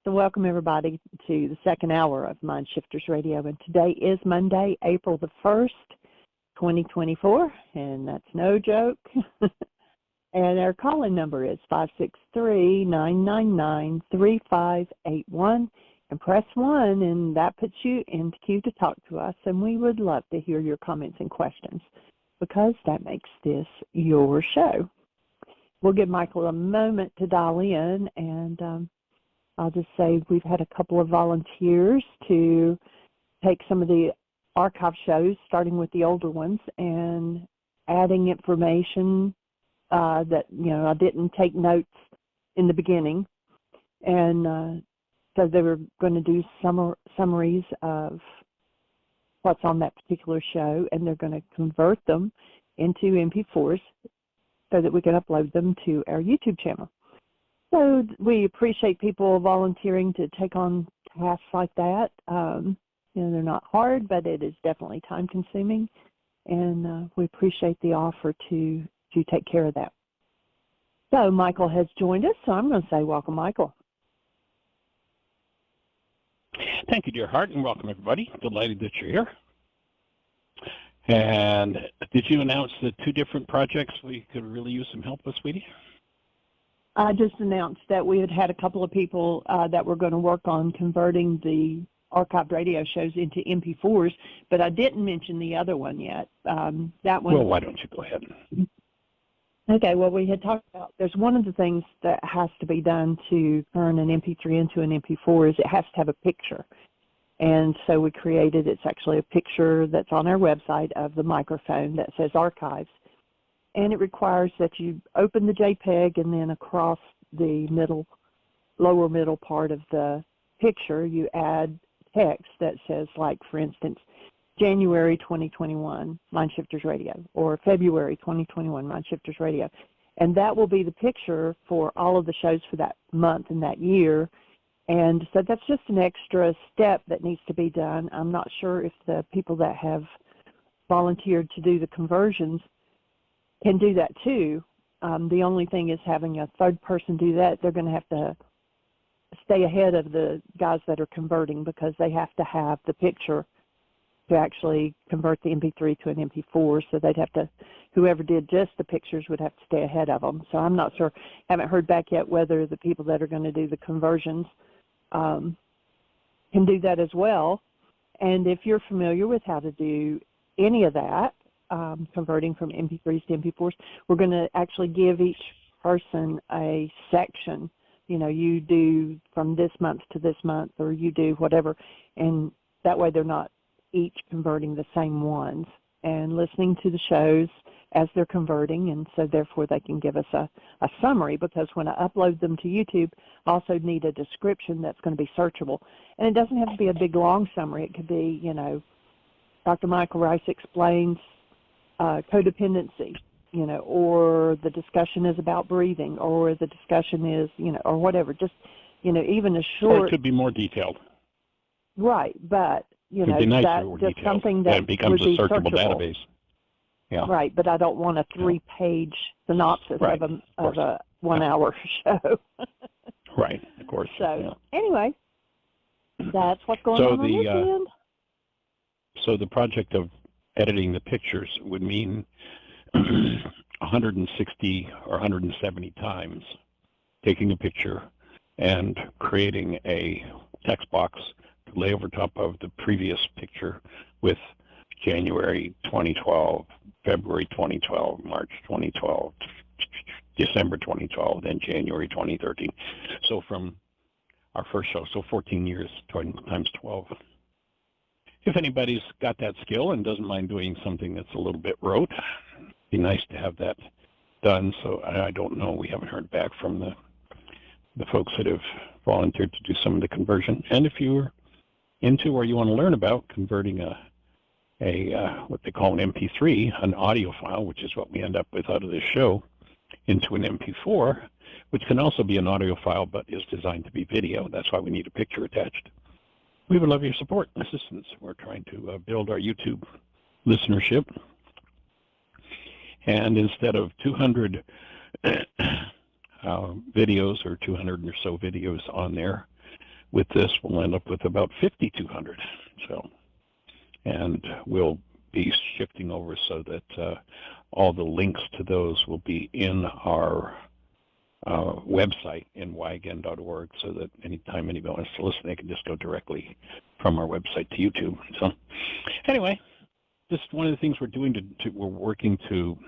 So welcome everybody to the second hour of Mind Shifters Radio, and today is Monday, April the 1st, 2024, and that's no joke. And our call-in number is 563-999-3581, and press 1, and that puts you in the queue to talk to us, and we would love to hear your comments and questions because that makes this your show. We'll give Michael a moment to dial in, and I'll just say we've had a couple of volunteers to take some of the archive shows, starting with the older ones, and adding information that, I didn't take notes in the beginning. And so they were going to do summaries of what's on that particular show, and they're going to convert them into MP4s so that we can upload them to our YouTube channel. So we appreciate people volunteering to take on tasks like that. They're not hard, but it is definitely time-consuming, and we appreciate the offer to take care of that. So Michael has joined us, so I'm going to say welcome, Michael. Thank you, dear heart, and welcome, everybody. Delighted that you're here. And did you announce the two different projects we could really use some help with, sweetie? I just announced that we had a couple of people that were going to work on converting the archived radio shows into MP4s, but I didn't mention the other one yet. That one. Well, why don't you go ahead? Okay, well, we had talked about, there's one of the things that has to be done to turn an MP3 into an MP4 is it has to have a picture. And so we created, it's actually a picture that's on our website of the microphone that says archives. And it requires that you open the JPEG, and then across the lower middle part of the picture, you add text that says, like, for instance, January 2021, Mind Shifters Radio, or February 2021, Mind Shifters Radio. And that will be the picture for all of the shows for that month and that year. And so that's just an extra step that needs to be done. I'm not sure if the people that have volunteered to do the conversions can do that too. The only thing is having a third person do that. They're going to have to stay ahead of the guys that are converting because they have to have the picture to actually convert the MP3 to an MP4. So they'd have to, whoever did just the pictures would have to stay ahead of them. So I'm not sure, haven't heard back yet whether the people that are going to do the conversions can do that as well. And if you're familiar with how to do any of that, converting from MP3s to MP4s, we're going to actually give each person a section. You do from this month to this month, or you do whatever, and that way they're not each converting the same ones, and listening to the shows as they're converting, and so therefore they can give us a summary, because when I upload them to YouTube, I also need a description that's going to be searchable. And it doesn't have to be a big, long summary. It could be, Dr. Michael Rice explains codependency, or the discussion is about breathing, or the discussion is, or whatever. Just, even a short. Or it could be more detailed. Right, but, It'd be nice that's more just detailed. something that it becomes would be a searchable searchable. database. Yeah. Right, but I don't want a 3-page synopsis Right, of a 1-hour show. Right, of course. So, anyway, that's what's going on this end. So the project of editing the pictures would mean 160 or 170 times taking a picture and creating a text box to lay over top of the previous picture with January 2012, February 2012, March 2012, December 2012, then January 2013. So from our first show, so 14 years times 12. If anybody's got that skill and doesn't mind doing something that's a little bit rote, it'd be nice to have that done. So I don't know, we haven't heard back from the folks that have volunteered to do some of the conversion. And if you're into or you want to learn about converting a what they call an MP3, an audio file, which is what we end up with out of this show, into an MP4, which can also be an audio file but is designed to be video. That's why we need a picture attached. We would love your support and assistance. We're trying to build our YouTube listenership. And instead of 200 videos or 200 or so videos on there, with this, we'll end up with about 5,200. So, and we'll be shifting over so that all the links to those will be in our website, nyagain.org, so that anytime anybody wants to listen, they can just go directly from our website to YouTube. So, anyway, just one of the things we're doing we're working to,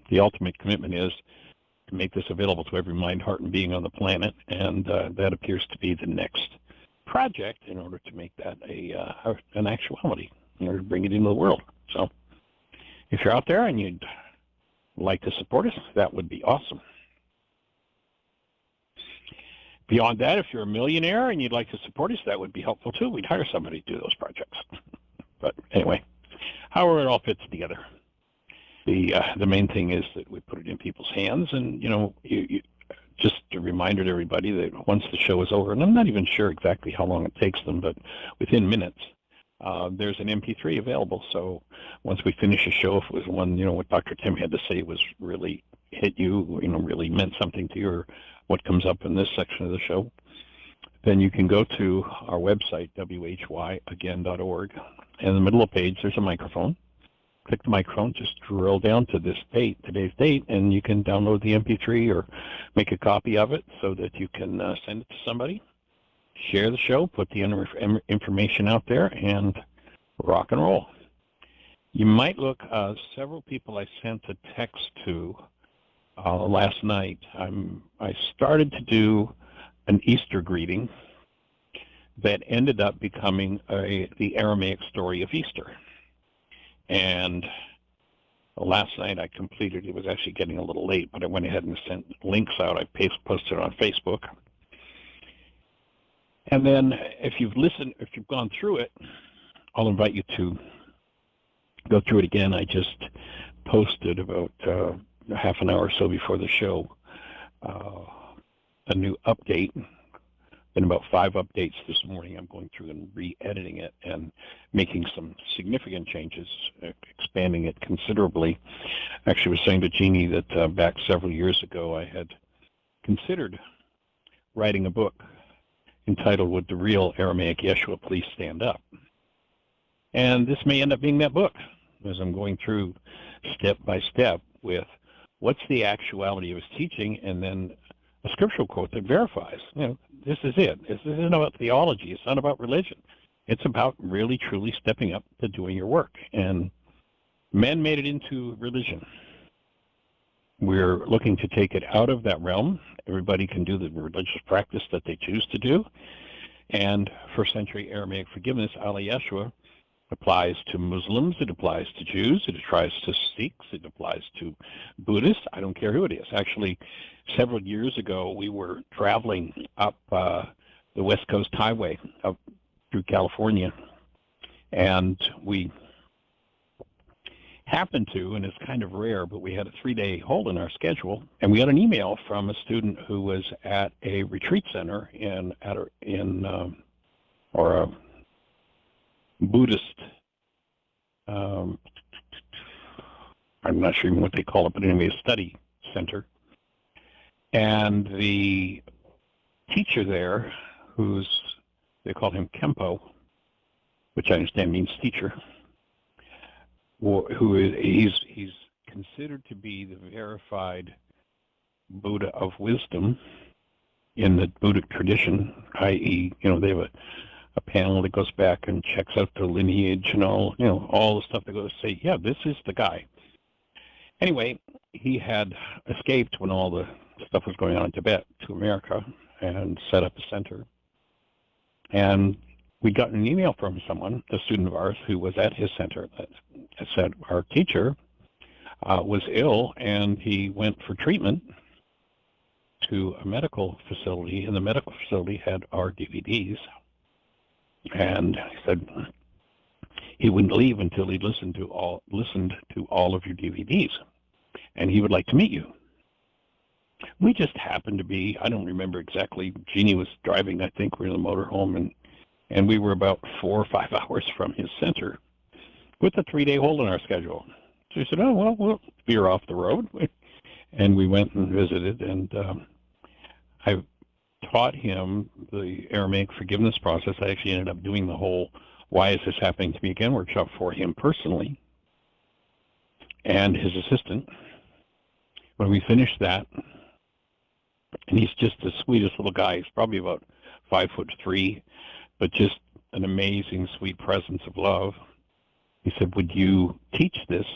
the ultimate commitment is to make this available to every mind, heart, and being on the planet, and that appears to be the next project in order to make that an actuality, in order to bring it into the world. So if you're out there and you'd like to support us, that would be awesome. Beyond that, if you're a millionaire and you'd like to support us, that would be helpful too. We'd hire somebody to do those projects. But anyway, however it all fits together. The main thing is that we put it in people's hands, and just a reminder to everybody that once the show is over, and I'm not even sure exactly how long it takes them, but within minutes, there's an MP3 available. So once we finish a show, if it was one, what Dr. Tim had to say was really hit you, really meant something to you, or what comes up in this section of the show, then you can go to our website, whyagain.org, and in the middle of the page, there's a microphone. Click the microphone, just drill down to this date, today's date, and you can download the MP3 or make a copy of it so that you can send it to somebody, share the show, put the information out there, and rock and roll. You might look, several people I sent a text to last night. I started to do an Easter greeting that ended up becoming the Aramaic story of Easter. And last night I completed, it was actually getting a little late, but I went ahead and sent links out. I posted it on Facebook. And then if you've gone through it, I'll invite you to go through it again. I just posted about half an hour or so before the show a new update. Been about 5 updates this morning. I'm going through and re-editing it and making some significant changes, expanding it considerably. Actually, I was saying to Jeanie that back several years ago I had considered writing a book entitled "Would the Real Aramaic Yeshua Please Stand Up?" And this may end up being that book, as I'm going through step by step with what's the actuality of his teaching, and then a scriptural quote that verifies, this is it. This isn't about theology. It's not about religion. It's about really, truly stepping up to doing your work. And men made it into religion. We're looking to take it out of that realm. Everybody can do the religious practice that they choose to do. And first century Aramaic forgiveness, ala Yeshua, applies to Muslims, it applies to Jews, it applies to Sikhs, it applies to Buddhists. I don't care who it is. Actually, several years ago, we were traveling up the West Coast Highway up through California, and we happened to, and it's kind of rare, but we had a 3-day hold in our schedule, and we got an email from a student who was at a retreat center or a Buddhist, I'm not sure even what they call it, but anyway, a study center. And the teacher there, they call him Kempo, which I understand means teacher, he's considered to be the verified Buddha of wisdom in the Buddhic tradition, i.e., they have a panel that goes back and checks out the lineage and all the stuff that goes to say, yeah, this is the guy. Anyway, he had escaped when all the stuff was going on in Tibet to America and set up a center. And we got an email from someone, a student of ours, who was at his center that said our teacher was ill and he went for treatment to a medical facility, and the medical facility had our DVDs. And he said he wouldn't leave until he'd listened to all of your DVDs, and he would like to meet you. We just happened to be, I don't remember exactly, Jeanie was driving, I think, we're in the motorhome, and we were about 4 or 5 hours from his center with a 3-day hold on our schedule. So he said, oh, well, we'll veer off the road. And we went and visited, and I taught him the Aramaic forgiveness process. I actually ended up doing the whole "Why is this happening to me again?" workshop for him personally and his assistant. When we finished that, and he's just the sweetest little guy. He's probably about 5'3", but just an amazing, sweet presence of love. He said, "Would you teach this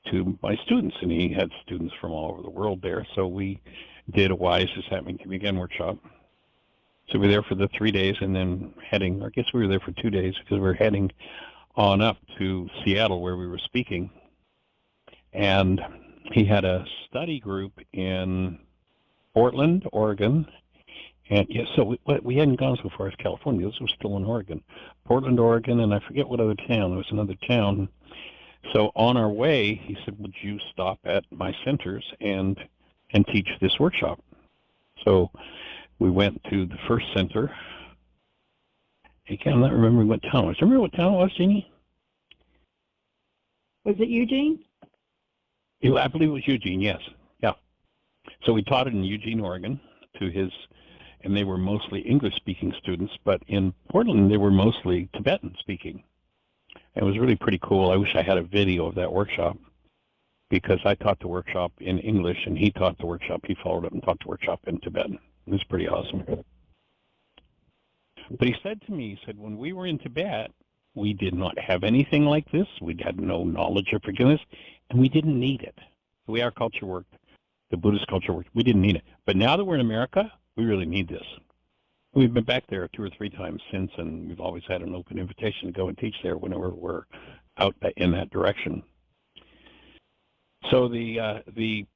to my students?" And he had students from all over the world there. So we did a "Why is this happening to me again?" workshop. So we were there for the 3 days and then heading, I guess we were there for 2 days because we were heading on up to Seattle where we were speaking. And he had a study group in Portland, Oregon. And yeah, so we hadn't gone so far as California. This was still in Oregon. Portland, Oregon, and I forget what other town. There was another town. So on our way, he said, "Would you stop at my centers and teach this workshop?" So we went to the first center. I'm not remembering what town it was. Remember what town it was, Jeanie? Was it Eugene? I believe it was Eugene, yes. Yeah. So we taught it in Eugene, Oregon, and they were mostly English-speaking students, but in Portland, they were mostly Tibetan-speaking. It was really pretty cool. I wish I had a video of that workshop because I taught the workshop in English, and he taught the workshop. He followed up and taught the workshop in Tibetan. It was pretty awesome. But he said to me, when we were in Tibet, we did not have anything like this. We had no knowledge of forgiveness, and we didn't need it. The way our culture worked, the Buddhist culture worked, we didn't need it. But now that we're in America, we really need this. We've been back there 2 or 3 times since, and we've always had an open invitation to go and teach there whenever we're out in that direction. So the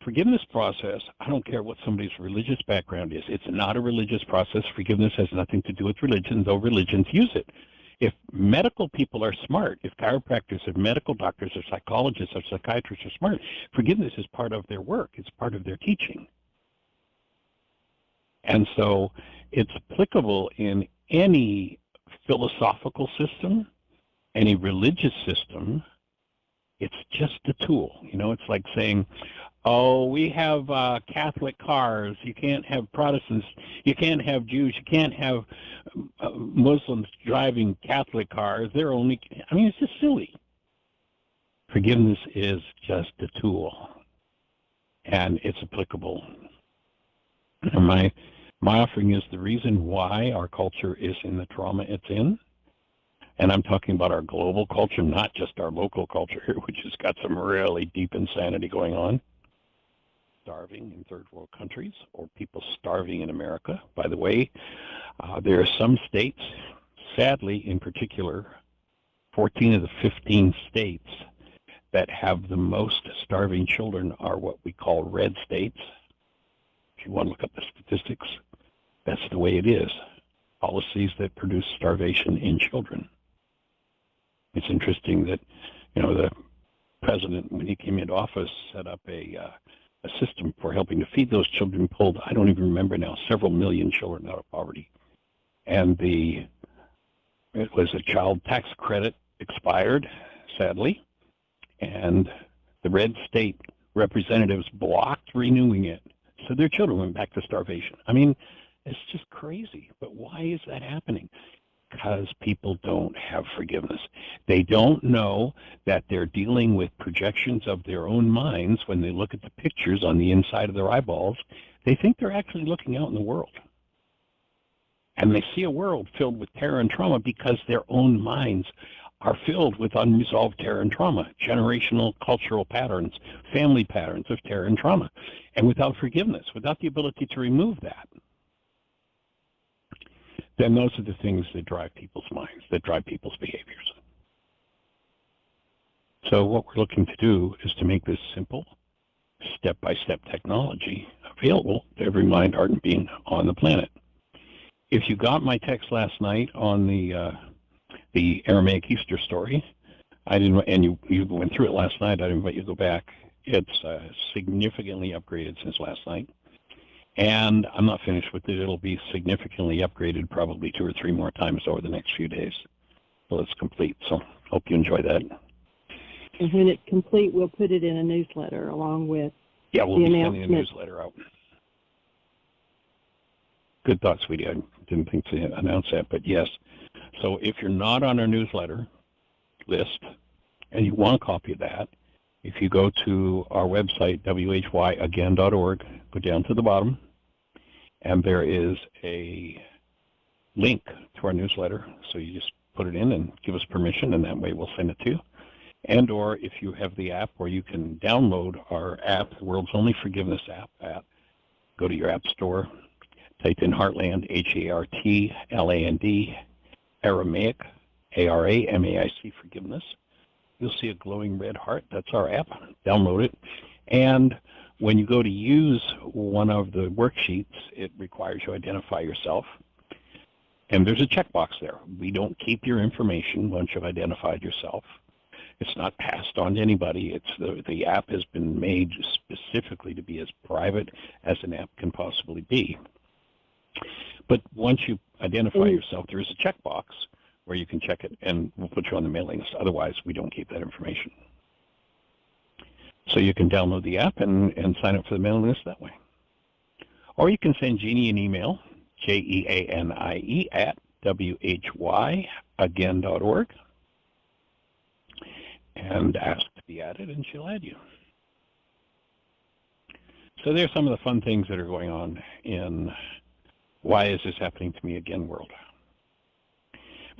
forgiveness process, I don't care what somebody's religious background is. It's not a religious process. Forgiveness has nothing to do with religion, though religions use it. If medical people are smart, if chiropractors, if medical doctors, or psychologists, or psychiatrists are smart, forgiveness is part of their work. It's part of their teaching. And so it's applicable in any philosophical system, any religious system. It's just a tool. It's like saying, "Oh, we have Catholic cars. You can't have Protestants. You can't have Jews. You can't have Muslims driving Catholic cars. It's just silly." Forgiveness is just a tool, and it's applicable. And my offering is the reason why our culture is in the trauma it's in. And I'm talking about our global culture, not just our local culture here, which has got some really deep insanity going on. Starving in third world countries, or people starving in America. By the way, there are some states, sadly in particular, 14 of the 15 states that have the most starving children are what we call red states. If you want to look up the statistics, that's the way it is. Policies that produce starvation in children. It's interesting that, the president, when he came into office, set up a system for helping to feed those children, pulled, I don't even remember now, several million children out of poverty. And it was a child tax credit expired, sadly, and the red state representatives blocked renewing it. So their children went back to starvation. It's just crazy. But why is that happening? Because people don't have forgiveness. They don't know that they're dealing with projections of their own minds when they look at the pictures on the inside of their eyeballs. They think they're actually looking out in the world. And they see a world filled with terror and trauma because their own minds are filled with unresolved terror and trauma, generational cultural patterns, family patterns of terror and trauma. And without forgiveness, without the ability to remove that, then those are the things that drive people's minds, that drive people's behaviors. So what we're looking to do is to make this simple, step-by-step technology available to every mind, heart, and being on the planet. If you got my text last night on the Aramaic Easter story, and you went through it last night, I'd invite you to go back. It's significantly upgraded since last night. And I'm not finished with it. It'll be significantly upgraded probably 2 or 3 more times over the next few days. So it's complete. So hope you enjoy that. And when it's complete, we'll put it in a newsletter along with we'll be sending a newsletter out. Good thought, sweetie. I didn't think to announce that, but yes. So if you're not on our newsletter list and you want a copy of that, if you go to our website, whyagain.org, go down to the bottom, and there is a link to our newsletter. So you just put it in and give us permission, and that way we'll send it to you. And or if you have the app where you can download our app, the world's only forgiveness app, go to your app store, type in Heartland, H-A-R-T-L-A-N-D, Aramaic, A-R-A-M-A-I-C, forgiveness. You'll see a glowing red heart. That's our app. Download it. And when you go to use one of the worksheets, it requires you identify yourself. And there's a checkbox there. We don't keep your information once you've identified yourself. It's not passed on to anybody. The app has been made specifically to be as private as an app can possibly be. But once you identify yourself, there is a checkbox where you can check it, and we'll put you on the mailing list. Otherwise, we don't keep that information. So you can download the app and sign up for the mailing list that way. Or you can send Jeanie an email, Jeanie at whyagain.org, and ask to be added, and she'll add you. So there's some of the fun things that are going on in Why Is This Happening to Me Again world.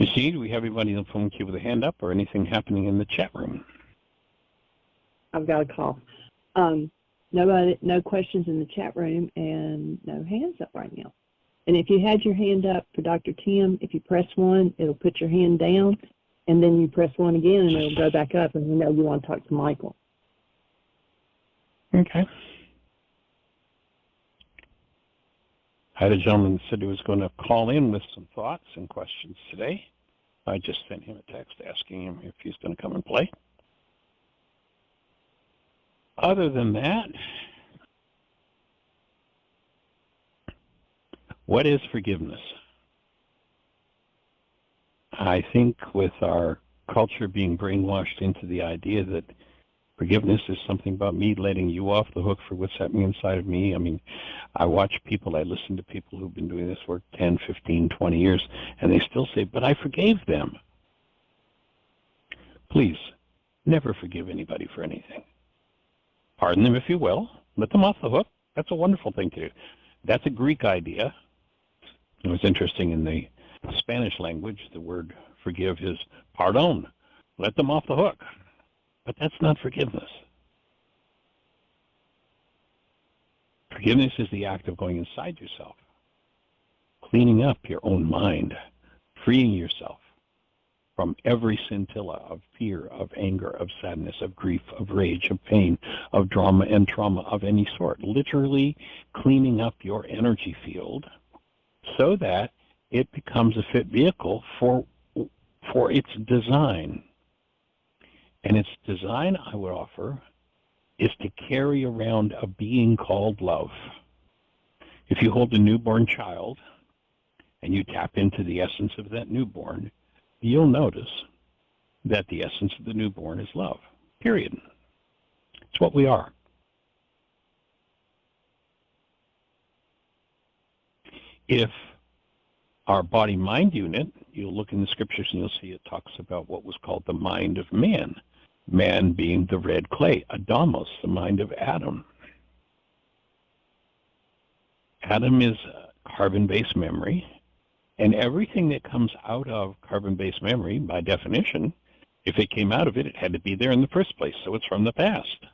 Ms. Jeanie, do we have anybody on the phone queue with a hand up or anything happening in the chat room? I've got a call. No questions in the chat room and no hands up right now. And if you had your hand up for Dr. Tim, if you press 1, it'll put your hand down, and then you press 1 again, and it'll go back up, and you know you want to talk to Michael. Okay. I had a gentleman that said he was going to call in with some thoughts and questions today. I just sent him a text asking him if he's going to come and play. Other than that, what is forgiveness? I think with our culture being brainwashed into the idea that forgiveness is something about me letting you off the hook for what's happening inside of me. I mean, I watch people, I listen to people who've been doing this work 10, 15, 20 years, and they still say, but I forgave them. Please, never forgive anybody for anything. Pardon them if you will. Let them off the hook. That's a wonderful thing to do. That's a Greek idea. It was interesting in the Spanish language, the word forgive is pardon. Let them off the hook. But that's not forgiveness. Forgiveness is the act of going inside yourself, cleaning up your own mind, freeing yourself from every scintilla of fear, of anger, of sadness, of grief, of rage, of pain, of drama and trauma of any sort. Literally cleaning up your energy field so that it becomes a fit vehicle for its design. And its design, I would offer, is to carry around a being called love. If you hold a newborn child and you tap into the essence of that newborn, you'll notice that the essence of the newborn is love, period. It's what we are. If our body-mind unit, you'll look in the scriptures and you'll see it talks about what was called the mind of man, man being the red clay, Adamos, the mind of Adam. Adam is carbon-based memory, and everything that comes out of carbon-based memory, by definition, if it came out of it, it had to be there in the first place, so it's from the past.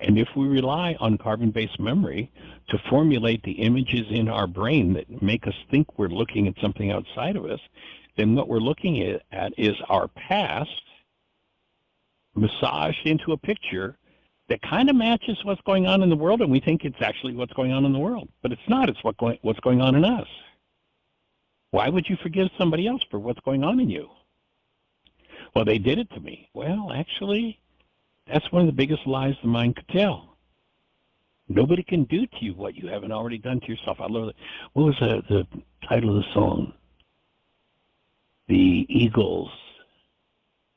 And if we rely on carbon-based memory to formulate the images in our brain that make us think we're looking at something outside of us, then what we're looking at is our past massaged into a picture that kind of matches what's going on in the world, and we think it's actually what's going on in the world. But it's not. It's what's going on in us. Why would you forgive somebody else for what's going on in you? Well, they did it to me. Well, actually, that's one of the biggest lies the mind could tell. Nobody can do to you what you haven't already done to yourself. I love it. What was the title of the song? The Eagles.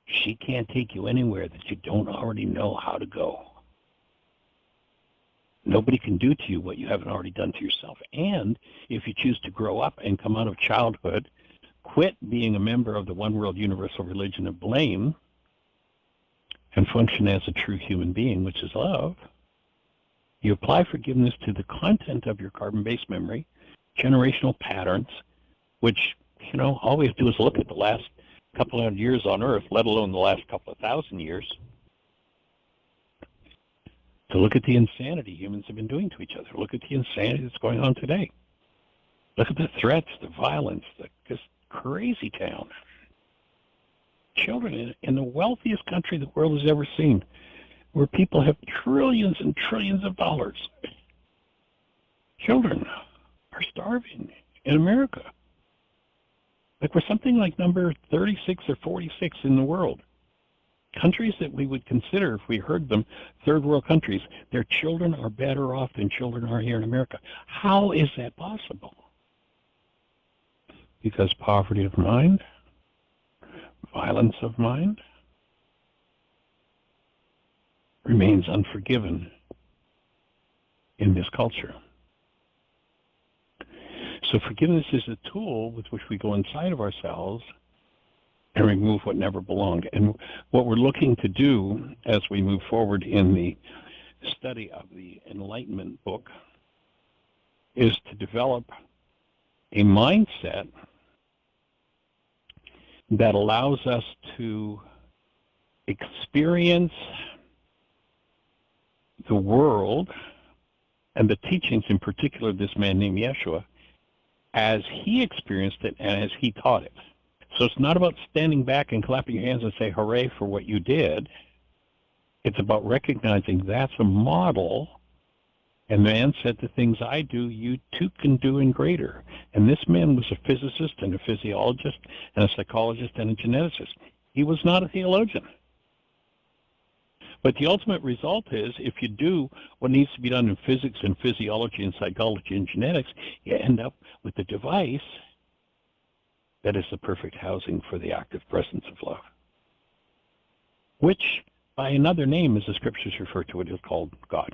She can't take you anywhere that you don't already know how to go. Nobody can do to you what you haven't already done to yourself. And if you choose to grow up and come out of childhood, quit being a member of the one world universal religion of blame, and function as a true human being, which is love, you apply forgiveness to the content of your carbon-based memory, generational patterns, which, all we have to do is look at the last couple of years on Earth, let alone the last couple of thousand years, to look at the insanity humans have been doing to each other. Look at the insanity that's going on today. Look at the threats, the violence, this crazy town. Children in the wealthiest country the world has ever seen, where people have trillions and trillions of dollars. Children are starving in America. Like we're something like number 36 or 46 in the world. Countries that we would consider, if we heard them, third world countries, their children are better off than children are here in America. How is that possible? Because poverty of mind, violence of mind, remains unforgiven in this culture. So forgiveness is a tool with which we go inside of ourselves and remove what never belonged. And what we're looking to do as we move forward in the study of the Enlightenment book is to develop a mindset that allows us to experience the world and the teachings, in particular this man named Yeshua, as he experienced it and as he taught it. So it's not about standing back and clapping your hands and say, hooray for what you did. It's about recognizing that's a model, and man said, the things I do, you too can do in greater. And this man was a physicist and a physiologist and a psychologist and a geneticist. He was not a theologian. But the ultimate result is, if you do what needs to be done in physics and physiology and psychology and genetics, you end up with a device that is the perfect housing for the active presence of love, which, by another name, as the scriptures refer to it, is called God.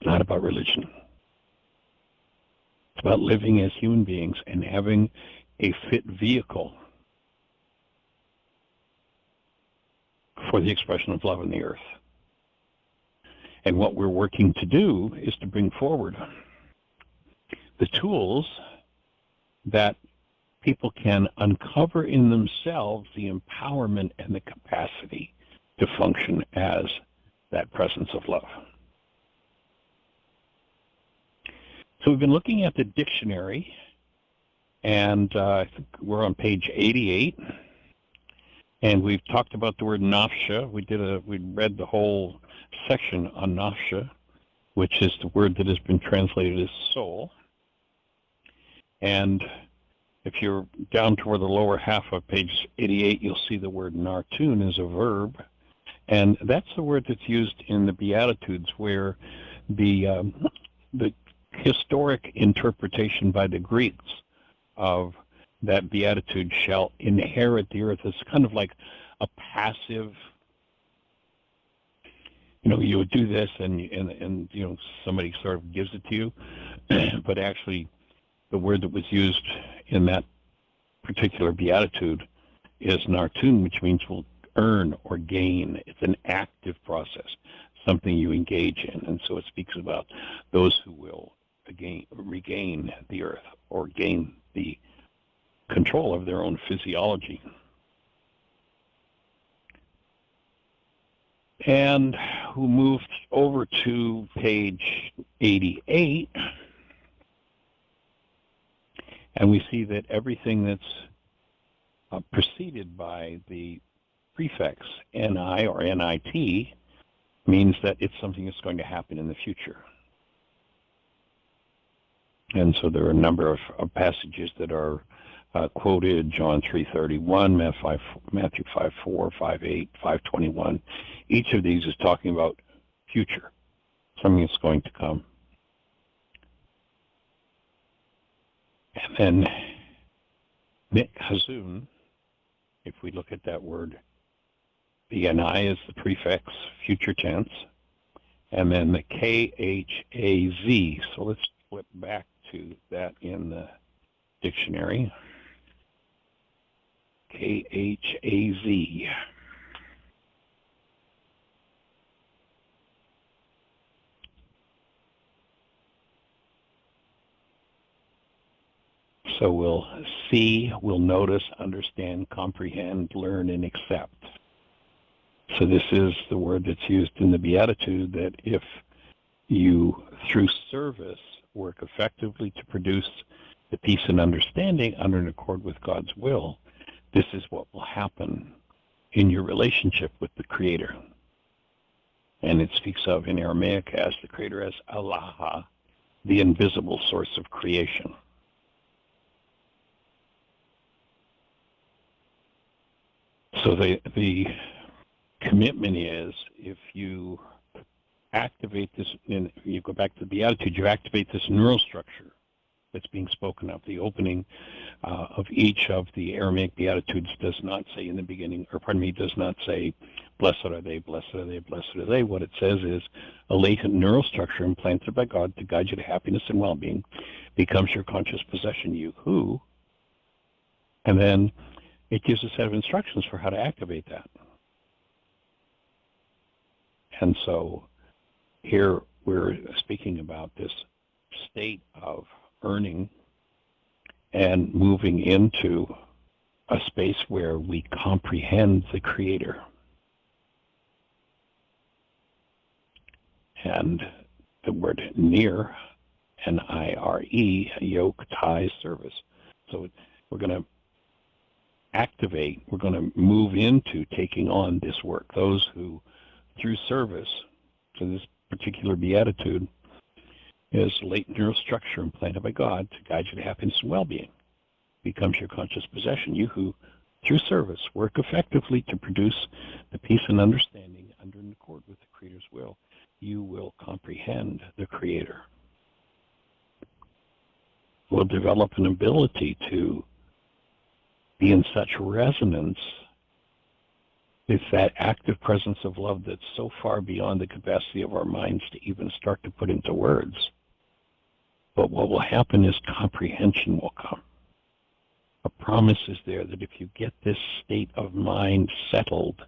It's not about religion. It's about living as human beings and having a fit vehicle for the expression of love on the earth. And what we're working to do is to bring forward the tools that people can uncover in themselves the empowerment and the capacity to function as that presence of love. So we've been looking at the dictionary, and I think we're on page 88. And we've talked about the word nafsha. We read the whole section on nafsha, which is the word that has been translated as soul. And if you're down toward the lower half of page 88, you'll see the word nartun as a verb. And that's the word that's used in the Beatitudes, where the historic interpretation by the Greeks of that beatitude shall inherit the earth. It's kind of like a passive, you would do this and somebody sort of gives it to you. But actually, the word that was used in that particular beatitude is nartun, which means will earn or gain. It's an active process, something you engage in. And so it speaks about those who will regain the earth or gain the control of their own physiology. And who moved over to page 88, and we see that everything that's preceded by the prefix ni or nit means that it's something that's going to happen in the future. And so there are a number of passages that are quoted: John 3:31, Matthew 5:4, 5:8, 5:21. Each of these is talking about future, something that's going to come. And then Hazun, if we look at that word The ni is the prefix, future tense, and then the khaz. So let's flip back to that in the dictionary. khaz. So we'll see, we'll notice, understand, comprehend, learn, and accept. So this is the word that's used in the Beatitude, that if you, through service, work effectively to produce the peace and understanding under and accord with God's will, this is what will happen in your relationship with the Creator. And it speaks of, in Aramaic, as the Creator as Allah, the invisible source of creation. So the commitment is, if you activate this, and you go back to the Beatitude, you activate this neural structure that's being spoken of. The opening of each of the Aramaic Beatitudes does not say in the beginning, or pardon me, does not say, blessed are they, blessed are they, blessed are they. What it says is, a latent neural structure implanted by God to guide you to happiness and well-being becomes your conscious possession, you who, and then it gives a set of instructions for how to activate that. And so here we're speaking about this state of earning and moving into a space where we comprehend the Creator. And the word near, N-I-R-E, yoke, ties, service. So we're going to activate, we're going to move into taking on this work. Those who, through service to this particular beatitude, is latent neural structure implanted by God to guide you to happiness and well-being, becomes your conscious possession. You who, through service, work effectively to produce the peace and understanding under and accord with the Creator's will, you will comprehend the Creator. Will develop an ability to be in such resonance with that active presence of love that's so far beyond the capacity of our minds to even start to put into words. But what will happen is comprehension will come. A promise is there that if you get this state of mind settled,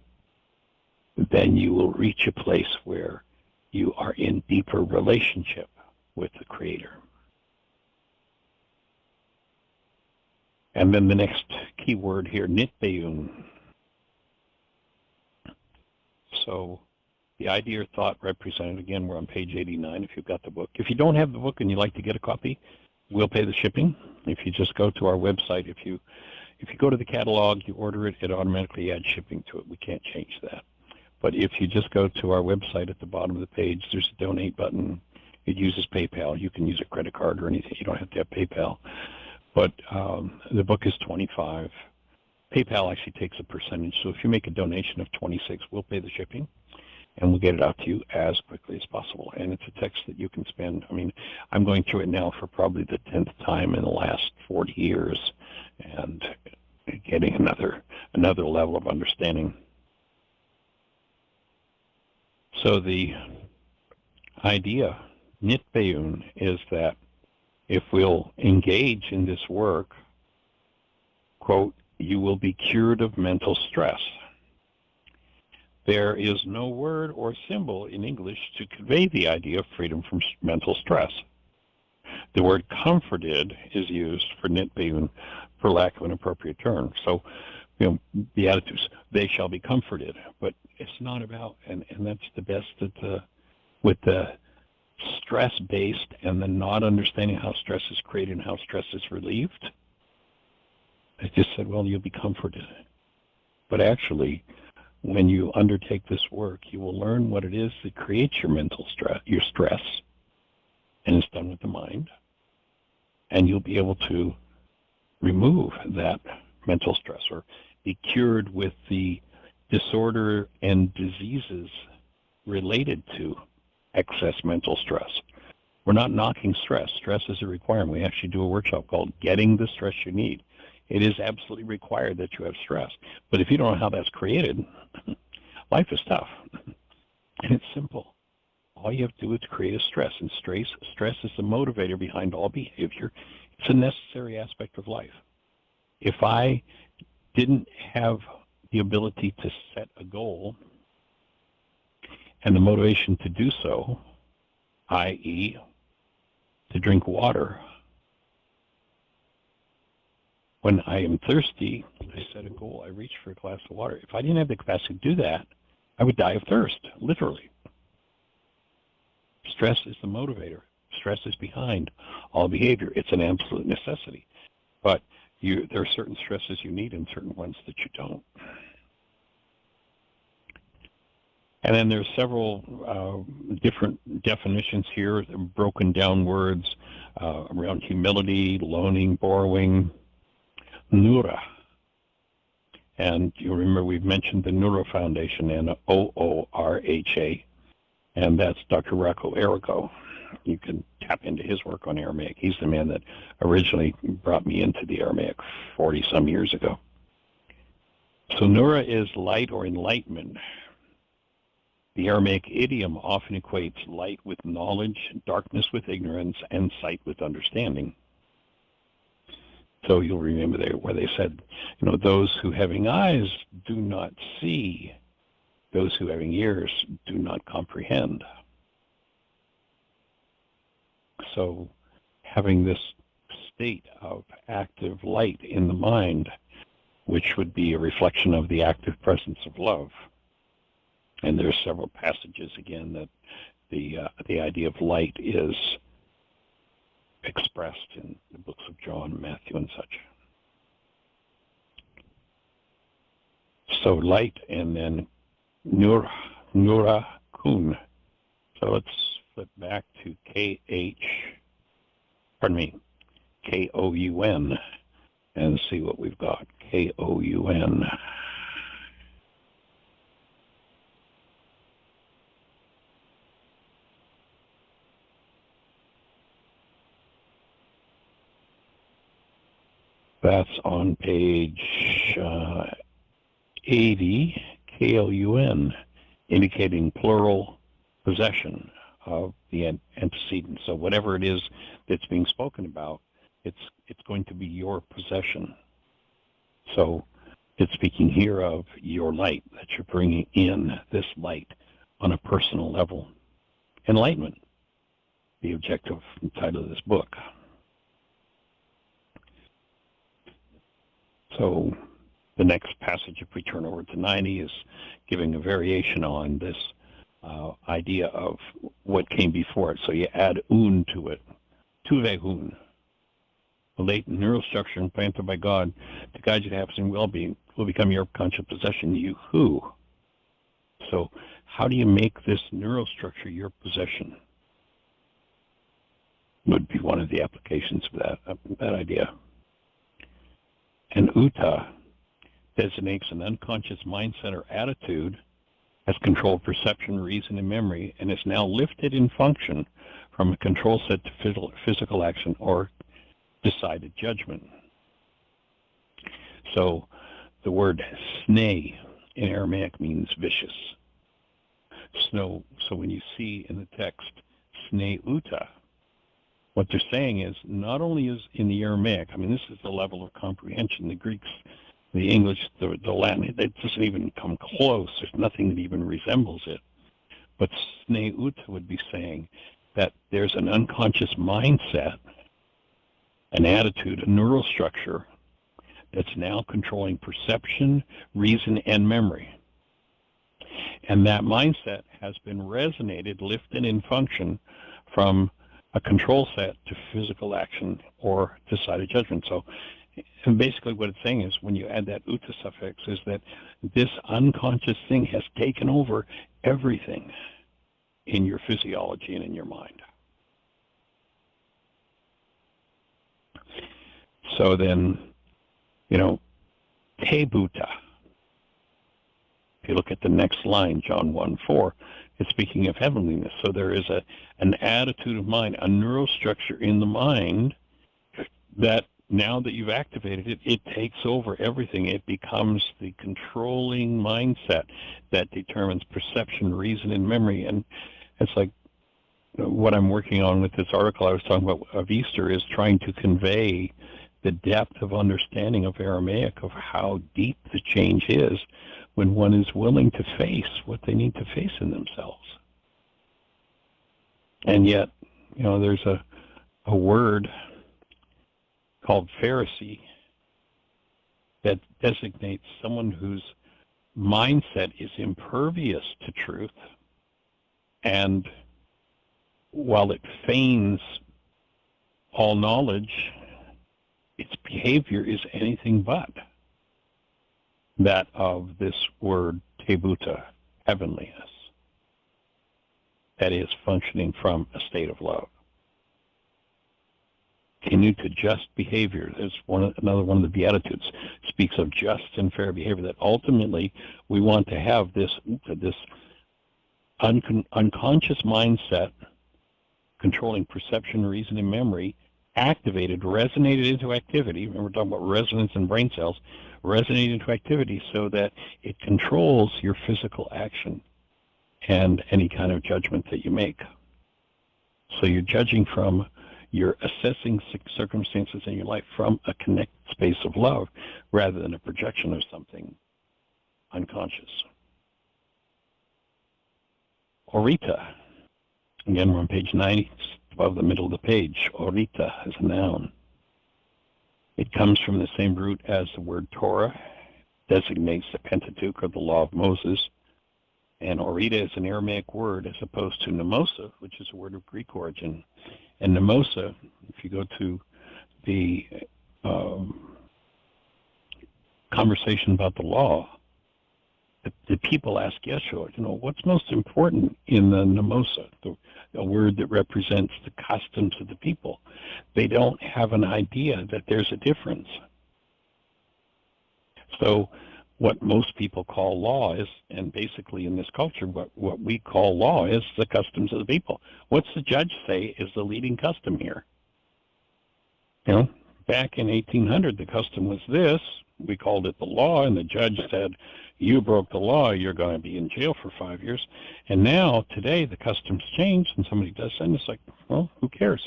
then you will reach a place where you are in deeper relationship with the Creator. And then the next key word here, nitbeun. So the idea or thought represented, again, we're on page 89 if you've got the book. If you don't have the book and you'd like to get a copy, we'll pay the shipping. If you just go to our website, if you go to the catalog, you order it, it automatically adds shipping to it. We can't change that. But if you just go to our website, at the bottom of the page, there's a donate button. It uses PayPal. You can use a credit card or anything. You don't have to have PayPal. But the book is $25. PayPal actually takes a percentage. So if you make a donation of $26, we'll pay the shipping, and we'll get it out to you as quickly as possible. And it's a text that you can spend. I mean, I'm going through it now for probably the 10th time in the last 40 years, and getting another level of understanding. So the idea, nitbeun, is that if we'll engage in this work, quote, you will be cured of mental stress. There is no word or symbol in English to convey the idea of freedom from mental stress. The word comforted is used for nitbeun for lack of an appropriate term. So, Beatitudes, they shall be comforted. But it's not about, and that's the best that with the stress-based and the not understanding how stress is created and how stress is relieved, I just said, well, you'll be comforted. But actually, when you undertake this work, you will learn what it is that creates your mental stress, your stress, and it's done with the mind. And you'll be able to remove that mental stress or be cured with the disorder and diseases related to excess mental stress. We're not knocking stress. Stress is a requirement. We actually do a workshop called Getting the Stress You Need. It is absolutely required that you have stress. But if you don't know how that's created, Life is tough, and it's simple. All you have to do is create a stress, and stress is the motivator behind all behavior. It's a necessary aspect of life. If I didn't have the ability to set a goal and the motivation to do so, i.e., to drink water, when I am thirsty, I set a goal, I reach for a glass of water. If I didn't have the capacity to do that, I would die of thirst, literally. Stress is the motivator. Stress is behind all behavior. It's an absolute necessity. But there are certain stresses you need and certain ones that you don't. And then there's several different definitions here, broken down words around humility, loaning, borrowing, Nura. And you remember we've mentioned the Nura Foundation, and OORHA, and that's Dr. Rocco Arago. You can tap into his work on Aramaic. He's the man that originally brought me into the Aramaic 40-some years ago. So Nura is light or enlightenment. The Aramaic idiom often equates light with knowledge, darkness with ignorance, and sight with understanding. So you'll remember where they said, those who having eyes do not see, those who having ears do not comprehend. So having this state of active light in the mind, which would be a reflection of the active presence of love. And there's several passages, again, that the idea of light is expressed in the books of John, Matthew, and such. So light, and then Nura Kun. So let's flip back to K-O-U-N, and see what we've got. K-O-U-N. That's on page 80, K-O-U-N, indicating plural possession of the antecedent. So whatever it is that's being spoken about, it's going to be your possession. So it's speaking here of your light, that you're bringing in this light on a personal level. Enlightenment, the objective title of this book. So the next passage, if we turn over to 90, is giving a variation on this idea of what came before it. So you add un to it, tuvehun, the latent neural structure implanted by God to guide you to happiness and well-being will become your conscious possession, you who. So how do you make this neural structure your possession? Would be one of the applications of that idea. And uta designates an unconscious mindset or attitude has controlled perception, reason, and memory, and is now lifted in function from a control set to physical action or decided judgment. So the word sneh in Aramaic means vicious. So when you see in the text sneh uta, what they're saying is not only is in the Aramaic, this is the level of comprehension, the Greeks, the English, the Latin, it doesn't even come close. There's nothing that even resembles it. But Sneh Uta would be saying that there's an unconscious mindset, an attitude, a neural structure that's now controlling perception, reason, and memory. And that mindset has been resonated, lifted in function from a control set to physical action or decided judgment. So and basically what it's saying is when you add that uta suffix is that this unconscious thing has taken over everything in your physiology and in your mind. So then, tebuta. If you look at the next line, John 1:4, it's speaking of heavenliness. So there is an attitude of mind, a neurostructure in the mind that now that you've activated it, it takes over everything. It becomes the controlling mindset that determines perception, reason, and memory. And it's like what I'm working on with this article I was talking about of Easter is trying to convey the depth of understanding of Aramaic, of how deep the change is when one is willing to face what they need to face in themselves. And yet, there's a word called Pharisee that designates someone whose mindset is impervious to truth, and while it feigns all knowledge, its behavior is anything but that of this word tebuta, heavenliness, that is functioning from a state of love. Continue to just behavior. There's another one of the Beatitudes speaks of just and fair behavior, that ultimately we want to have this unconscious mindset controlling perception, reason, and memory activated, resonated into activity. Remember, we're talking about resonance in brain cells, resonated into activity so that it controls your physical action and any kind of judgment that you make. So you're judging from, you're assessing circumstances in your life from a connected space of love rather than a projection of something unconscious. Orita. Again, we're on page 90, above the middle of the page. Orita is a noun. It comes from the same root as the word Torah, designates the Pentateuch or the Law of Moses. And Orita is an Aramaic word as opposed to Mnemosa, which is a word of Greek origin. And Mnemosa, if you go to the conversation about the law, the people ask Yeshua, what's most important in the Mnemosa, a word that represents the customs of the people. They don't have an idea that there's a difference. So what most people call law is, and basically in this culture, what we call law is the customs of the people. What's the judge say is the leading custom here? Back in 1800, the custom was this. We called it the law, and the judge said, you broke the law, you're going to be in jail for 5 years. And now, today, the customs changed, and somebody does that, and it's like, well, who cares?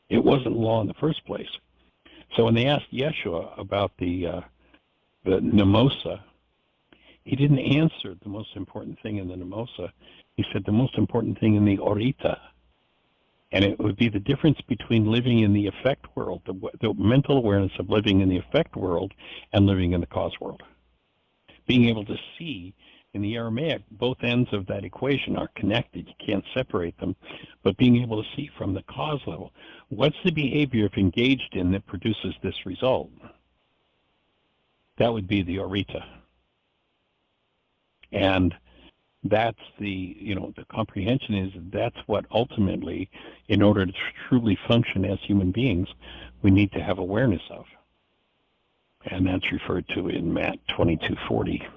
It wasn't law in the first place. So when they asked Yeshua about the Mnemosa, he didn't answer the most important thing in the Mnemosa. He said the most important thing in the Orita. And it would be the difference between living in the effect world, the mental awareness of living in the effect world and living in the cause world. Being able to see in the Aramaic, both ends of that equation are connected. You can't separate them. But being able to see from the cause level, what's the behavior if engaged in that produces this result? That would be the Orita. And that's the comprehension is that's what ultimately, in order to truly function as human beings, we need to have awareness of. And that's referred to in Matt 22:40.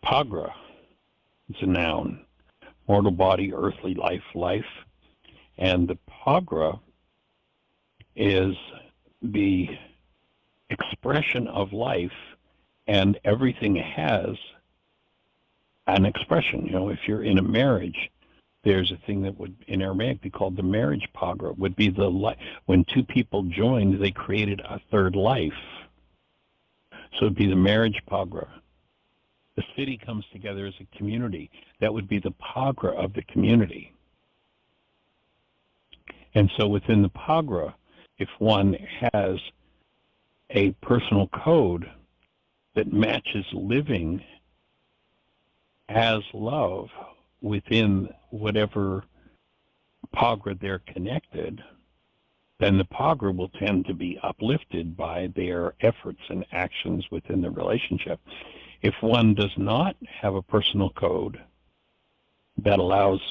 Pagra is a noun, mortal body, earthly life. And the Pagra is the expression of life, and everything has an expression. If you're in a marriage, there's a thing that would in Aramaic be called the marriage Pagra, would be when two people joined, they created a third life. So it'd be the marriage Pagra. The city comes together as a community. That would be the Pagra of the community. And so within the Pagra, if one has a personal code that matches living as love within whatever Pagra they're connected, then the Pagra will tend to be uplifted by their efforts and actions within the relationship. If one does not have a personal code that allows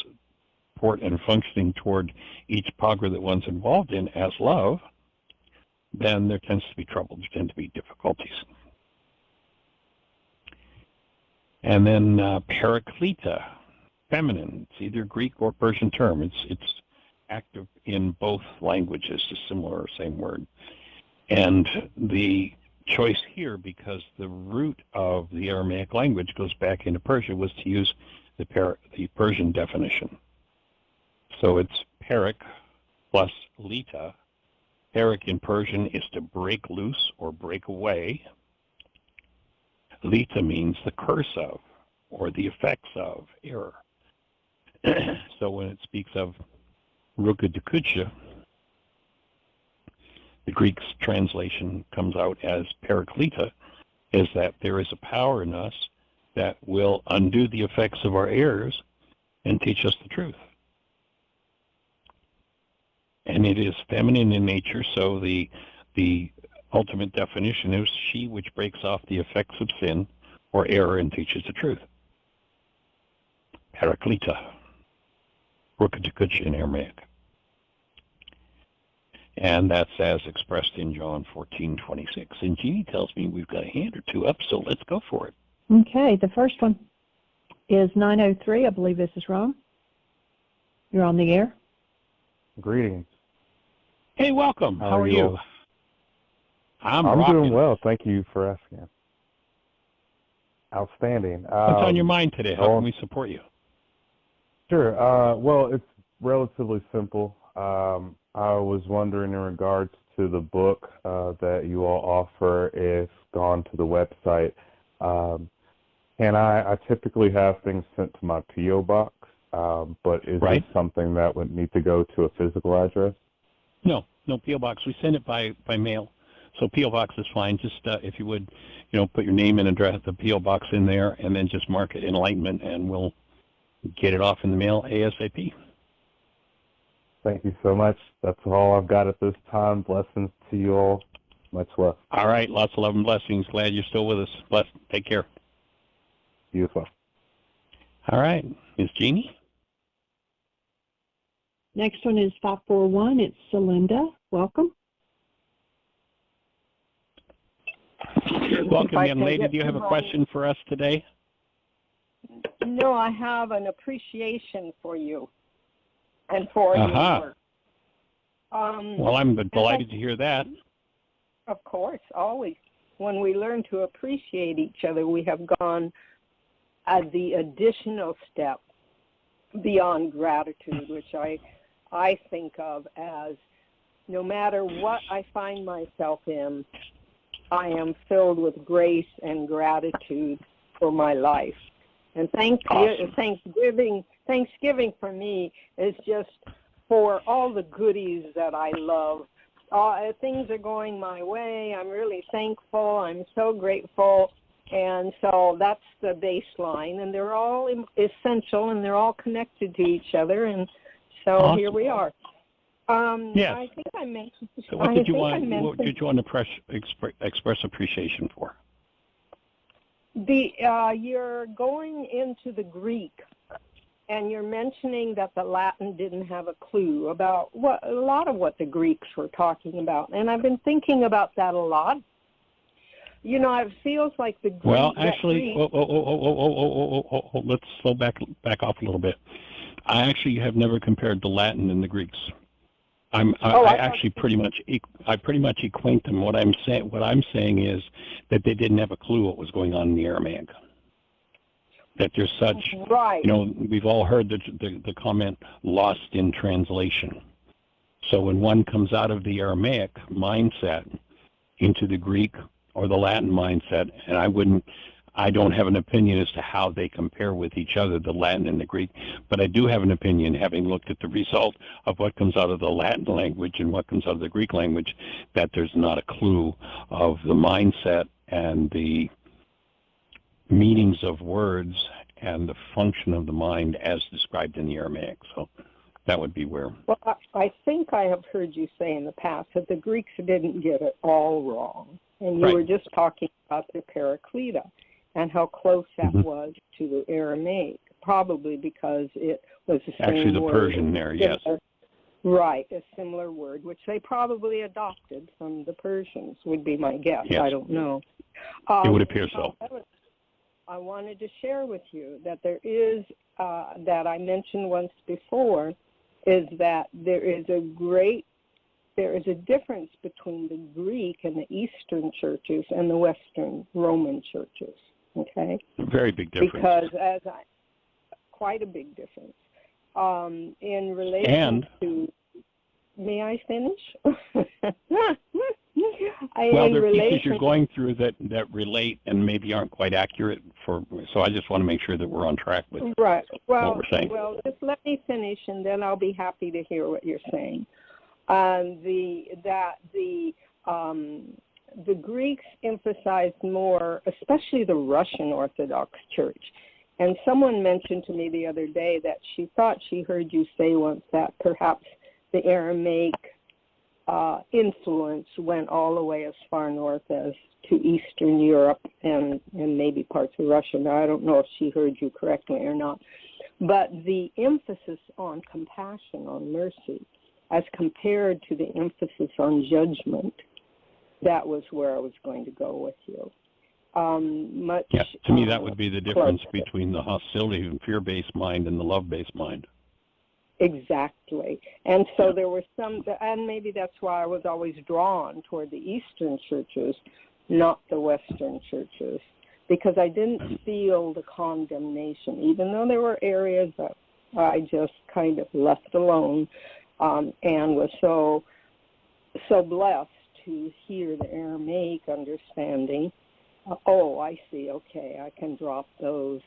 support and functioning toward each Pagra that one's involved in as love, then there tends to be trouble, there tend to be difficulties. And then Paraklita, feminine. It's either Greek or Persian term. It's active in both languages, a similar or same word. And the choice here, because the root of the Aramaic language goes back into Persia, was to use the Persian definition. So it's perik plus lita. Perik in Persian is to break loose or break away. Lita means the curse of or the effects of error. So when it speaks of rukadikucha, the Greek's translation comes out as periklita, is that there is a power in us that will undo the effects of our errors and teach us the truth. And it is feminine in nature, so the ultimate definition is she which breaks off the effects of sin or error and teaches the truth. Paraklita, rukadikucha in Aramaic. And that's as expressed in John 14:26. And Jeanie tells me we've got a hand or two up, so let's go for it. Okay, the first one is 903. I believe this is Ron. You're on the air. Greetings. Hey, welcome. How are you? I'm doing well. Thank you for asking. Outstanding. What's on your mind today? How can we support you? Sure. Well, it's relatively simple. I was wondering in regards to the book that you all offer, if gone to the website, I typically have things sent to my POBox, but is this something that would need to go to a physical address? No POBox. We send it by mail, so POBox is fine. Just if you would, put your name and address, the POBox in there, and then just mark it Enlightenment, and we'll get it off in the mail ASAP. Thank you so much. That's all I've got at this time. Blessings to you all. Much love. All right. Lots of love and blessings. Glad you're still with us. Bless. Take care. You as well. All right. Ms. Jeanie? Next one is 541. It's Celinda. Welcome. Welcome, young lady. Do you have a question for us today? No, I have an appreciation for you and for your work. Well, I'm delighted to hear that. Of course, always. When we learn to appreciate each other, we have gone the additional step beyond gratitude, which I think of as no matter what I find myself in, I am filled with grace and gratitude for my life. And Thanksgiving for me is just for all the goodies that I love. Things are going my way. I'm really thankful. I'm so grateful. And so that's the baseline. And they're all essential, and they're all connected to each other. And so Here we are. Yes. I think I mentioned. So what did you want to express appreciation for? You're going into the Greek, and you're mentioning that the Latin didn't have a clue about a lot of what the Greeks were talking about, and I've been thinking about that a lot. It feels like the Greek. Well, actually, let's slow back off a little bit. I actually have never compared the Latin and the Greeks. I actually pretty much equate them. What I'm saying is that they didn't have a clue what was going on in the Aramaic. That there's such, we've all heard the comment lost in translation. So when one comes out of the Aramaic mindset into the Greek or the Latin mindset, and I don't have an opinion as to how they compare with each other, the Latin and the Greek, but I do have an opinion, having looked at the result of what comes out of the Latin language and what comes out of the Greek language, that there's not a clue of the mindset and the meanings of words and the function of the mind as described in the Aramaic. So that would be where. Well, I think I have heard you say in the past that the Greeks didn't get it all wrong, and you were just talking about the Paraklita and how close that was to the Aramaic, probably because it was the same actually the word. Persian there, yes. Right, a similar word, which they probably adopted from the Persians, would be my guess. Yes. I don't know. It would appear so. I wanted to share with you that there is, that I mentioned once before, is that there is a difference between the Greek and the Eastern churches and the Western Roman churches. Okay, very big difference. Because quite a big difference in relation to. May I finish? Well, there are pieces you're going through that relate and maybe aren't quite accurate so I just want to make sure that we're on track with what we're saying. Well, just let me finish, and then I'll be happy to hear what you're saying. The Greeks emphasized more, especially the Russian Orthodox Church. And someone mentioned to me the other day that she thought she heard you say once that perhaps the Aramaic influence went all the way as far north as to Eastern Europe and maybe parts of Russia. Now, I don't know if she heard you correctly or not. But the emphasis on compassion, on mercy, as compared to the emphasis on judgment, that was where I was going to go with you. To me, that would be the difference between the hostility and fear-based mind and the love-based mind. Exactly. And so there were some, and maybe that's why I was always drawn toward the Eastern churches, not the Western churches, because I didn't feel the condemnation, even though there were areas that I just kind of left alone and was so blessed to hear the Aramaic understanding. Oh, I see. Okay, I can drop those.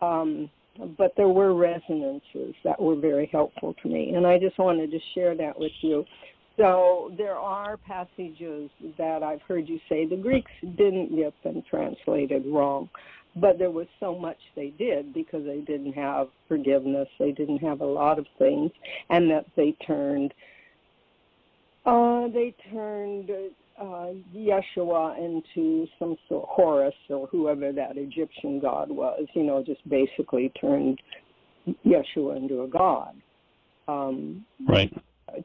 But there were resonances that were very helpful to me, and I just wanted to share that with you. So there are passages that I've heard you say the Greeks didn't get them translated wrong, but there was so much they did because they didn't have forgiveness, they didn't have a lot of things, and that they turned Yeshua into some sort of Horus or whoever that Egyptian god was, just basically turned Yeshua into a god. Right.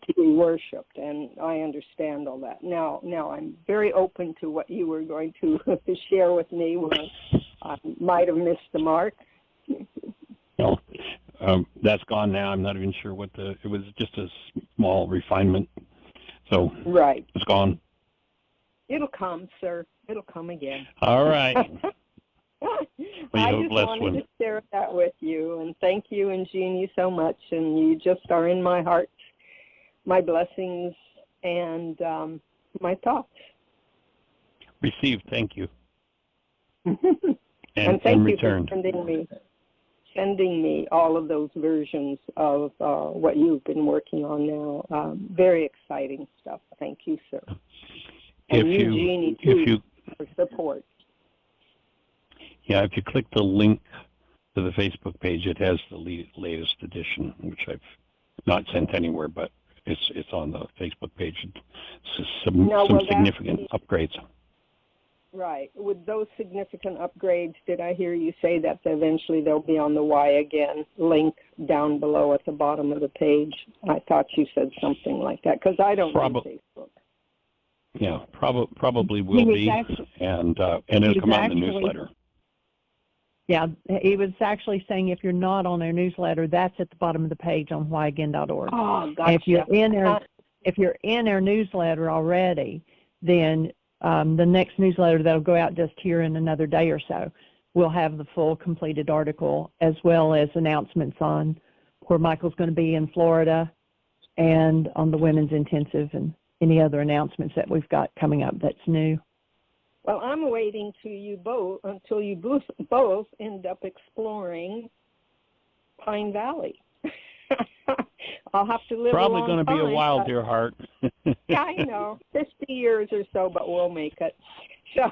To be worshipped, and I understand all that. Now I'm very open to what you were going to share with me when I might have missed the mark. No, that's gone now. I'm not even sure it was just a small refinement. So right. It's gone. It'll come, sir. It'll come again. All right. I just wanted to share that with you, and thank you and Jeanie so much, and you just are in my heart, my blessings, and my thoughts. Received, thank you. and thank you returned. For sending me all of those versions of what you've been working on now. Very exciting stuff. Thank you, sir. And Jeanie, too, for support. Yeah, if you click the link to the Facebook page, it has the latest edition, which I've not sent anywhere, but it's on the Facebook page. It's some significant upgrades. Right. With those significant upgrades, did I hear you say that eventually they'll be on the Why Again link down below at the bottom of the page? I thought you said something like that, because I don't use Facebook. Yeah, probably will be, and it'll come out in the newsletter. Yeah, he was actually saying if you're not on their newsletter, that's at the bottom of the page on whyagain.org. Oh, gotcha. And if you're in our newsletter already, then the next newsletter that'll go out just here in another day or so will have the full completed article, as well as announcements on where Michael's going to be in Florida and on the Women's Intensive and any other announcements that we've got coming up that's new. Well, I'm waiting until you both end up exploring Pine Valley. I'll have to live probably a long time. Probably going to be a while, dear heart. Yeah, I know. 50 years or so, but we'll make it. So,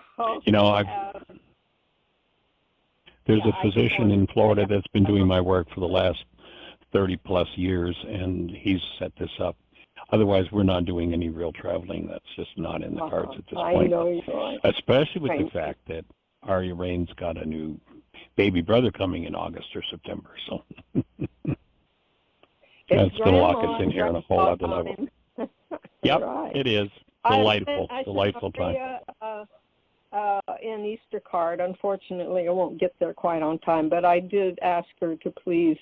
there's a physician in Florida that's been doing my work for the last 30-plus years, and he's set this up. Otherwise, we're not doing any real traveling. That's just not in the cards at this point. I know you're right. Especially with the fact that Aria Rain's got a new baby brother coming in August or September. So that's going to lock us in here on a whole other level. Yep, right. It is. Delightful time. An Easter card. Unfortunately, I won't get there quite on time, but I did ask her to please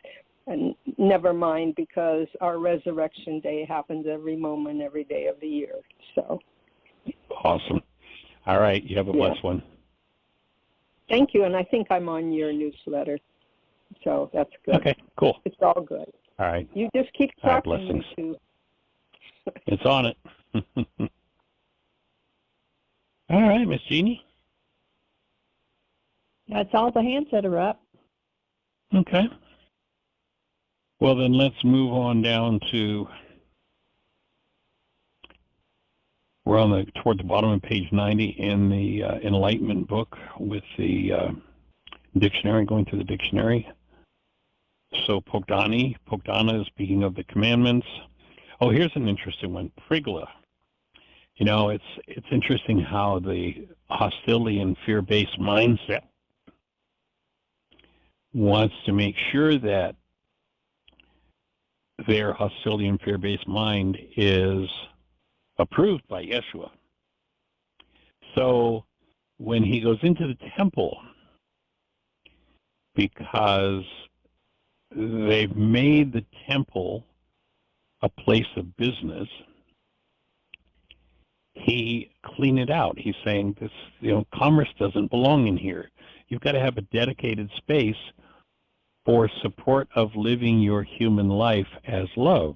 never mind, because our resurrection day happens every moment, every day of the year. So. Awesome. All right. You have a blessed one. Thank you. And I think I'm on your newsletter. So that's good. Okay, cool. It's all good. All right. You just keep All right, talking, blessings. you two. It's on it. All right, Miss Jeanie. That's all the hands that are up. Okay. Well, then let's move on down to, we're on toward the bottom of page 90 in the Enlightenment book with the dictionary, going through the dictionary. So Pogdana is speaking of the commandments. Oh, here's an interesting one, Pagra. You know, it's interesting how the hostility and fear-based mindset wants to make sure that their hostility and fear-based mind is approved by Yeshua. So when he goes into the temple, because they've made the temple a place of business, he cleaned it out. He's saying this, commerce doesn't belong in here. You've got to have a dedicated space for support of living your human life as love.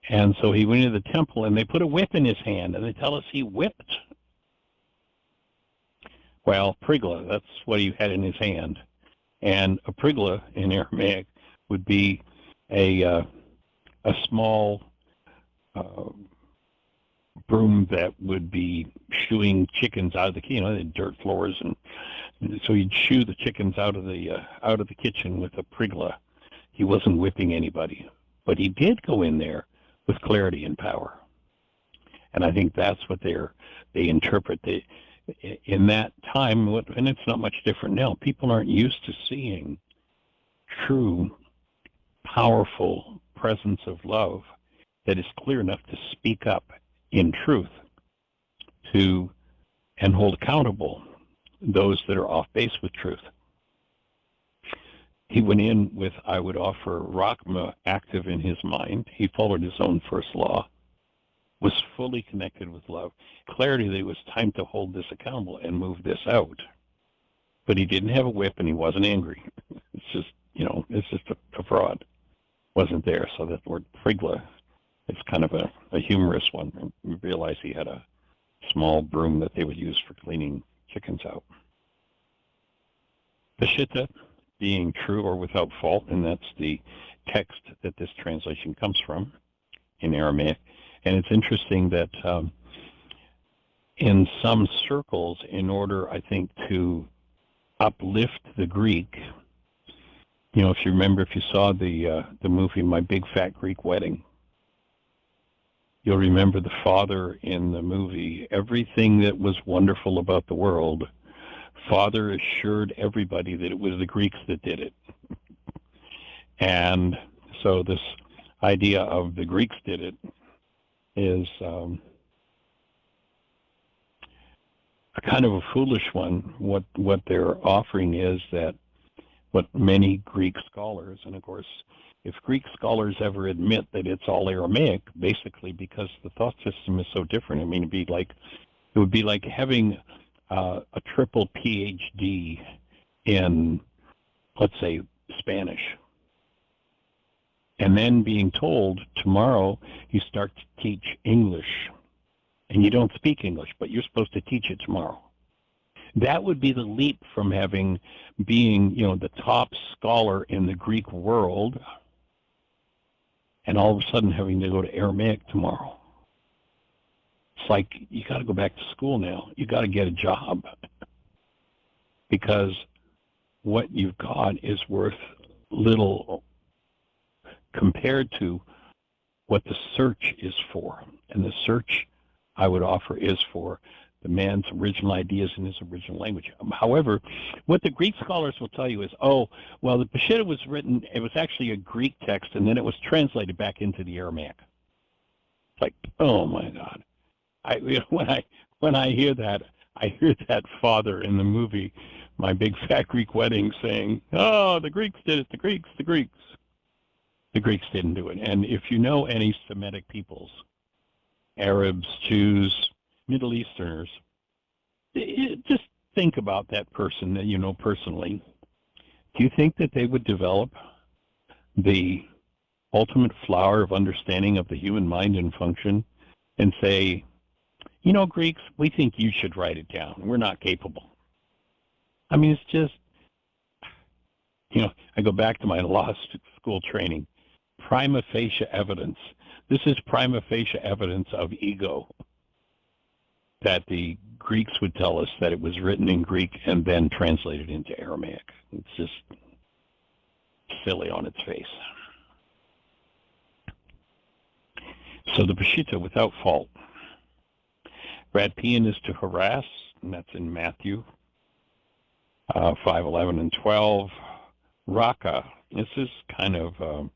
And so he went into the temple, and they put a whip in his hand, and they tell us he whipped. Well, Pagra, that's what he had in his hand. And a Pagra in Aramaic would be a small broom that would be shooing chickens out of the dirt floors, and so he'd shoo the chickens out of the kitchen with a Pagra. He wasn't whipping anybody, but he did go in there with clarity and power. And I think that's what they interpret. In that time, and it's not much different now, people aren't used to seeing true, powerful presence of love that is clear enough to speak up in truth and hold accountable those that are off base with truth. He went in with, I would offer, Rachma active in his mind. He followed his own first law, was fully connected with love. Clarity that it was time to hold this accountable and move this out. But he didn't have a whip, and he wasn't angry. It's just, it's just a fraud. Wasn't there. So that word Pagra, it's kind of a humorous one. We realize he had a small broom that they would use for cleaning chickens out. Peshitta, being true or without fault, and that's the text that this translation comes from in Aramaic. And it's interesting that in some circles, in order, I think, to uplift the Greek, if you remember, if you saw the movie My Big Fat Greek Wedding, you'll remember the father in the movie, everything that was wonderful about the world, Father assured everybody that it was the Greeks that did it. And so this idea of the Greeks did it is a kind of a foolish one. What they're offering is that what many Greek scholars, and of course, if Greek scholars ever admit that it's all Aramaic, basically because the thought system is so different, it would be like having a triple PhD in, let's say, Spanish, and then being told tomorrow you start to teach English, and you don't speak English, but you're supposed to teach it tomorrow. That would be the leap from being the top scholar in the Greek world, and all of a sudden having to go to Aramaic tomorrow. It's like, you got to go back to school now. You got to get a job, because what you've got is worth little compared to what the search is for. And the search, I would offer, is for the man's original ideas in his original language. However, what the Greek scholars will tell you is, the Peshitta was written, it was actually a Greek text, and then it was translated back into the Aramaic. It's like, oh my God. When I hear that, I hear that father in the movie my big fat Greek wedding saying, oh, the Greeks did it, the Greeks, the Greeks. The Greeks didn't do it. And if you know any Semitic peoples, Arabs, Jews, Middle Easterners, just think about that person that you know personally. Do you think that they would develop the ultimate flower of understanding of the human mind and function and say, you know, Greeks, we think you should write it down. We're not capable. I mean, it's just, you know, I go back to my law school training. Prima facie evidence. This is prima facie evidence of ego. That the Greeks would tell us that it was written in Greek and then translated into Aramaic. It's just silly on its face. So the Peshitta without fault. Radpian is to harass, and that's in Matthew 5:11 and 12. Raka, this is kind of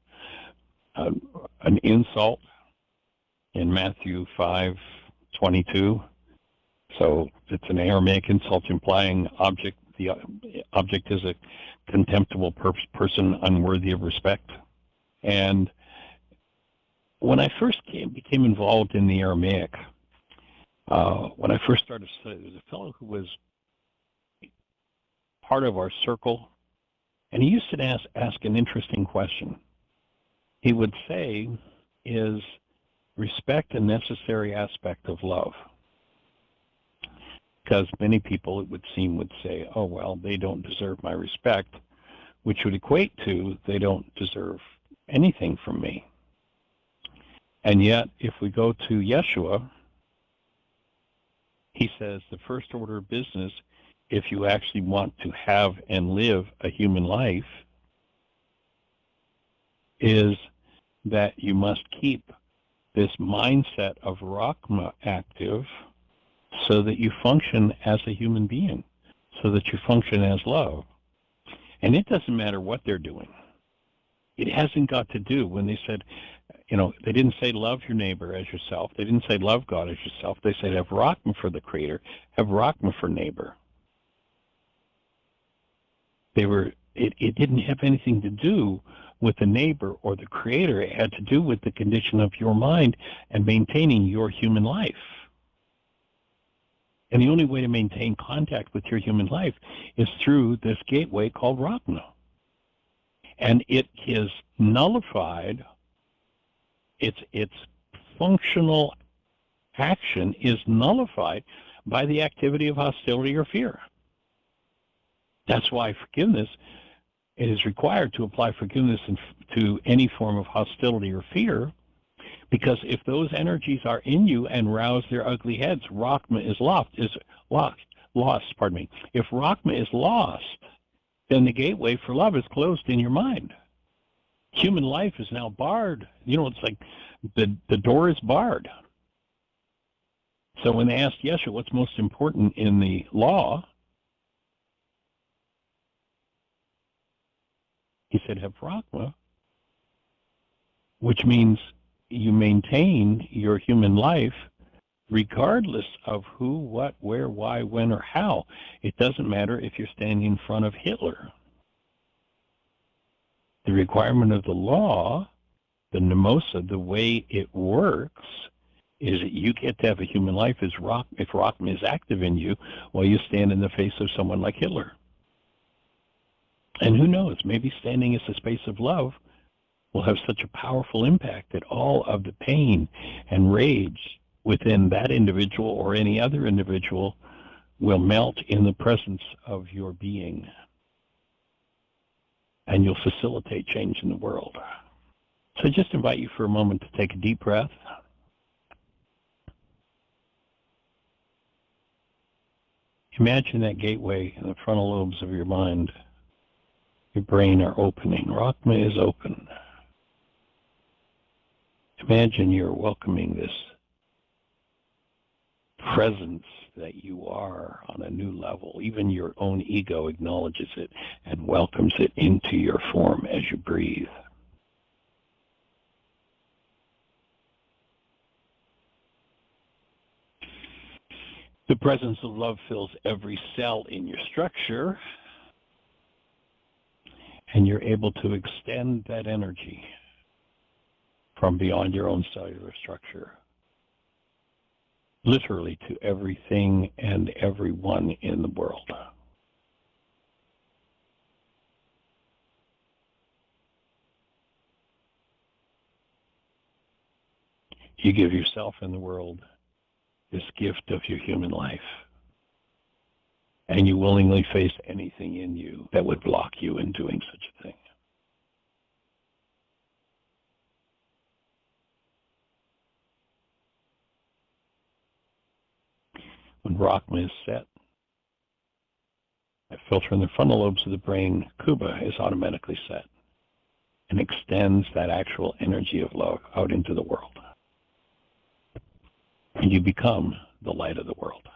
an insult in Matthew 5:22. So it's an Aramaic insult implying the object is a contemptible person unworthy of respect. And when I first became involved in the Aramaic, when I first started studying, there was a fellow who was part of our circle, and he used to ask an interesting question. He would say, is respect a necessary aspect of love? Because many people, it would seem, would say, oh, well, they don't deserve my respect, which would equate to they don't deserve anything from me. And yet, if we go to Yeshua, he says the first order of business, if you actually want to have and live a human life, is that you must keep this mindset of Rahma active so that you function as a human being, so that you function as love. And it doesn't matter what they're doing. It hasn't got to do, when they said, you know, they didn't say love your neighbor as yourself. They didn't say love God as yourself. They said have Rahma for the Creator, have Rahma for neighbor. It didn't have anything to do with the neighbor or the Creator. It had to do with the condition of your mind and maintaining your human life. And the only way to maintain contact with your human life is through this gateway called Rahma. And it is nullified, its functional action is nullified by the activity of hostility or fear. That's why forgiveness, it is required to apply forgiveness to any form of hostility or fear, because if those energies are in you and rouse their ugly heads, Rahma is lost. If Rahma is lost, then the gateway for love is closed in your mind. Human life is now barred. You know, it's like the door is barred. So when they asked Yeshua what's most important in the law, he said, have Rahma, which means you maintain your human life regardless of who, what, where, why, when, or how. It doesn't matter if you're standing in front of Hitler. The requirement of the law, the mnemosa, the way it works, is that you get to have a human life if Rahma is active in you while you stand in the face of someone like Hitler. And who knows, maybe standing as a space of love will have such a powerful impact that all of the pain and rage within that individual or any other individual will melt in the presence of your being. And you'll facilitate change in the world. So I just invite you for a moment to take a deep breath. Imagine that gateway in the frontal lobes of your mind, your brain are opening. Rahma is open. Imagine you're welcoming this presence that you are on a new level. Even your own ego acknowledges it and welcomes it into your form as you breathe. The presence of love fills every cell in your structure, and you're able to extend that energy from beyond your own cellular structure, literally to everything and everyone in the world. You give yourself and the world this gift of your human life, and you willingly face anything in you that would block you in doing such a thing. When Brahma is set, that filter in the frontal lobes of the brain, Kuba, is automatically set and extends that actual energy of love out into the world. And you become the light of the world.